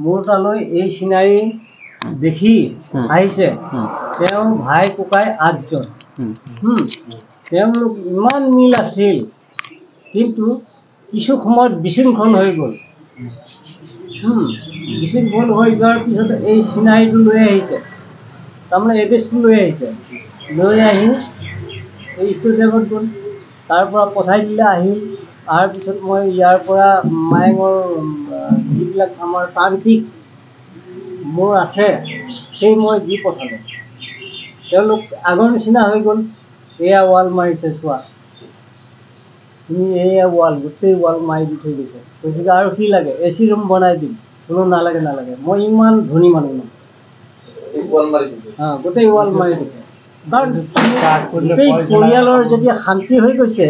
মোৰ তালৈ এই চিনাৰী দেখি আহিছে তেওঁৰ ভাই ককাই 8জন। তেওঁলোক ইমান মিল আছিল, কিন্তু কিছু সময়ত বিশৃংখল হৈ গ'ল। বিশৃংখল হৈ যোৱাৰ পিছত এই চিনাৰীটো লৈ আহিছে, তাৰমানে এড্ৰেছটো লৈ আহিছে, লৈ আহি এই ষ্টেডিয়ামত গ'ল, তাৰ পৰা পঠাই দিলে। আহিল, অহাৰ পিছত মই ইয়াৰ পৰা মায়ঙৰ যিবিলাক আমাৰ তান্ত্ৰিক মোৰ আছে সেই মই দি পঠালোঁ। তেওঁলোক আগৰ নিচিনা হৈ গ'ল। এয়া ৱাল মাৰিছে চোৱা, তুমি এয়া ৱাল, গোটেই ৱাল মাৰি দি থৈ গৈছে। কৈছে কি আৰু কি লাগে, AC ৰুম বনাই দিম। কোনো নালাগে নালাগে, মই ইমান ধনী মানুহ নহয়। গোটেই ৱাল মাৰি দিছে। কাৰণ গোটেই পৰিয়ালৰ যেতিয়া শান্তি হৈ গৈছে,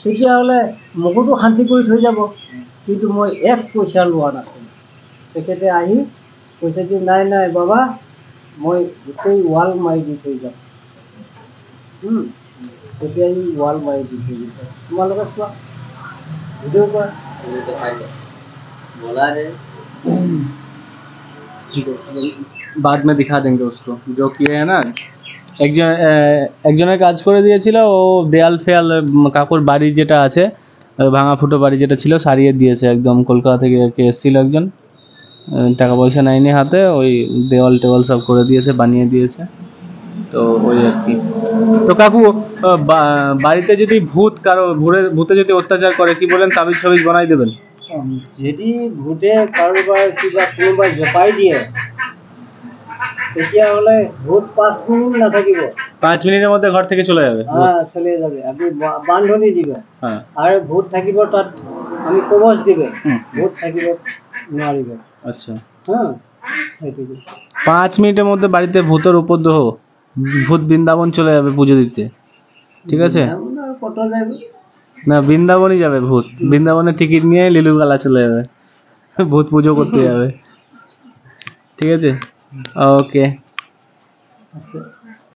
তেতিয়াহ'লে মোকোতো শান্তি কৰি থৈ যাব। কিন্তু মই 1 পইচা লোৱা নাছিলোঁ। তেখেতে আহি কৈছে কি নাই নাই বাবা, মই গোটেই ৱাল মাৰি দি থৈ যাম। তেতিয়া এই ৱাল মাৰি দি থৈ গৈছে। তোমালোকে চোৱা, ভিডিঅ' কৰা। बाद में दिखा देंगे उसको जो किए है ना। একজনের কাজ করে দিয়েছিল, ও দেয়াল ফেয়াল কাকুর বাড়ি যেটা আছে ভাঙা ফুটো বাড়ি যেটা ছিল সারিয়ে দিয়েছে একদম। কলকাতা থেকে এসেছিল একজন, টাকা পয়সা নেয়নি হাতে, ওই দেওয়াল টেওয়াল সব করে দিয়েছে, বানিয়ে দিয়েছে। তো ওই আর কি। তো কাকু বাড়িতে যদি ভূত কারো ভূতে যদি অত্যাচার করে কি বলেন, তাবিজ ফাবিজ বানাই দেবেন? যদি ভূতে কাৰোবাৰ কিবা কোনোবাই জপাই দিয়ে, তেতিয়াহ'লে ভূত 5 মিনিট নাথাকিব। 5 মিনিটের মধ্যে ঘর থেকে চলে যাবে? চলে যাবে। আপনি বান্ধনি দিবে, আর ভূত থাকিব তাত, আমি কবচ দিবে, ভূত থাকিব নোৱাৰিব। আচ্ছা, সেইটোকে 5 মিনিটের মধ্যে বাড়িতে ভূতের উপদ্রব, ভূত বৃন্দাবন চলে যাবে পুজো দিতে, ঠিক আছে? কত যাবে না, বৃন্দাবনই যাবে ভূত। বৃন্দাবনের টিকিট নিয়ে লিলুগালা চলে যাবে, ভূত পুজো করতে যাবে, ঠিক আছে? ওকে।